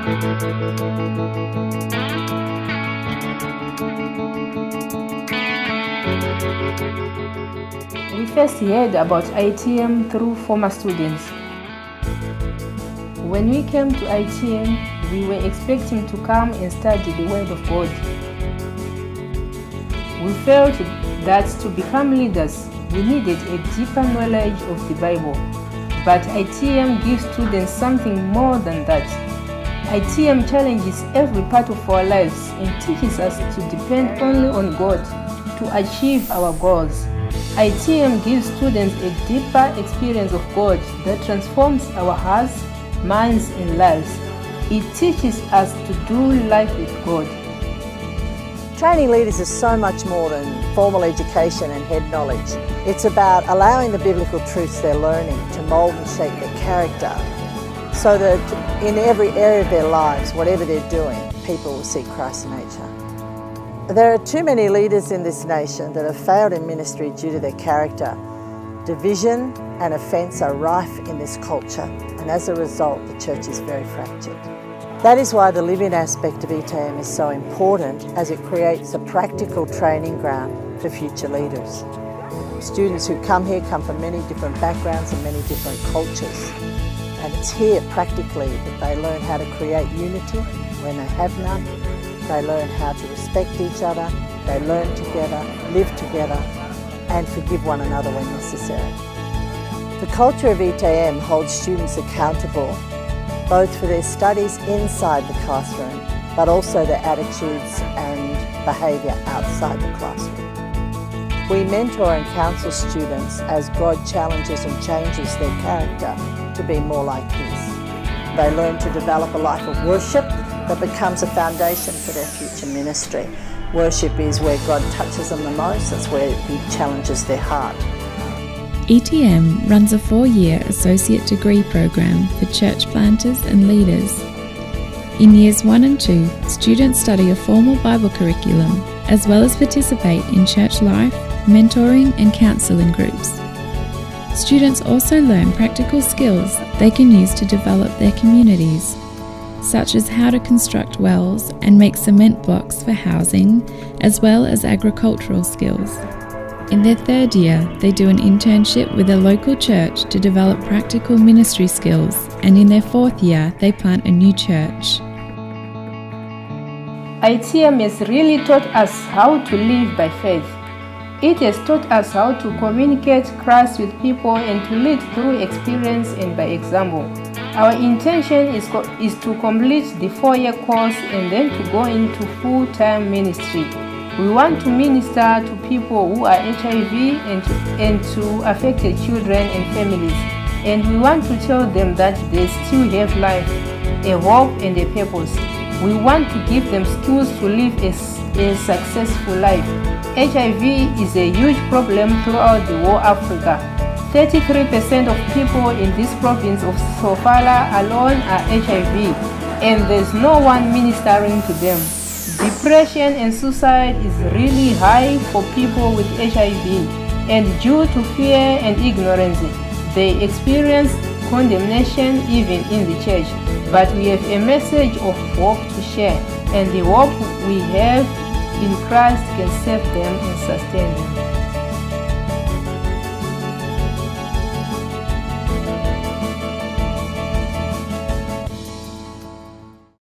We first heard about ITM through former students. When we came to ITM, we were expecting to come and study the Word of God. We felt that to become leaders, we needed a deeper knowledge of the Bible. But ITM gives students something more than that. ITM challenges every part of our lives and teaches us to depend only on God to achieve our goals. ITM gives students a deeper experience of God that transforms our hearts, minds, and lives. It teaches us to do life with God. Training leaders is so much more than formal education and head knowledge. It's about allowing the biblical truths they're learning to mould and shape their character so that in every area of their lives, whatever they're doing, people will see Christ's nature. There are too many leaders in this nation that have failed in ministry due to their character. Division and offence are rife in this culture, and as a result, the church is very fractured. That is why the live-in aspect of ITM is so important, as it creates a practical training ground for future leaders. Students who come here come from many different backgrounds and many different cultures. And it's here practically that they learn how to create unity when they have none. They learn how to respect each other, they learn together, live together, and forgive one another when necessary. The culture of ITM holds students accountable both for their studies inside the classroom, but also their attitudes and behaviour outside the classroom. We mentor and counsel students as God challenges and changes their character to be more like His. They learn to develop a life of worship that becomes a foundation for their future ministry. Worship is where God touches them the most, that's where He challenges their heart. ITM runs a 4-year associate degree program for church planters and leaders. In years 1 and 2, students study a formal Bible curriculum as well as participate in church life, mentoring and counselling groups. Students also learn practical skills they can use to develop their communities, such as how to construct wells and make cement blocks for housing, as well as agricultural skills. In their 3rd year, they do an internship with a local church to develop practical ministry skills, and in their 4th year, they plant a new church. ITM has really taught us how to live by faith. It has taught us how to communicate Christ with people and to lead through experience and by example. Our intention is to complete the 4-year course and then to go into full-time ministry. We want to minister to people who are HIV and to affected children and families. And we want to tell them that they still have life, a hope and a purpose. We want to give them skills to live a successful life. HIV is a huge problem throughout the whole Africa. 33% of people in this province of Sofala alone are HIV, and there's no one ministering to them. Depression and suicide is really high for people with HIV, and due to fear and ignorance, they experience condemnation even in the church. But we have a message of hope to share, and the hope we have in Christ can save them and sustain them.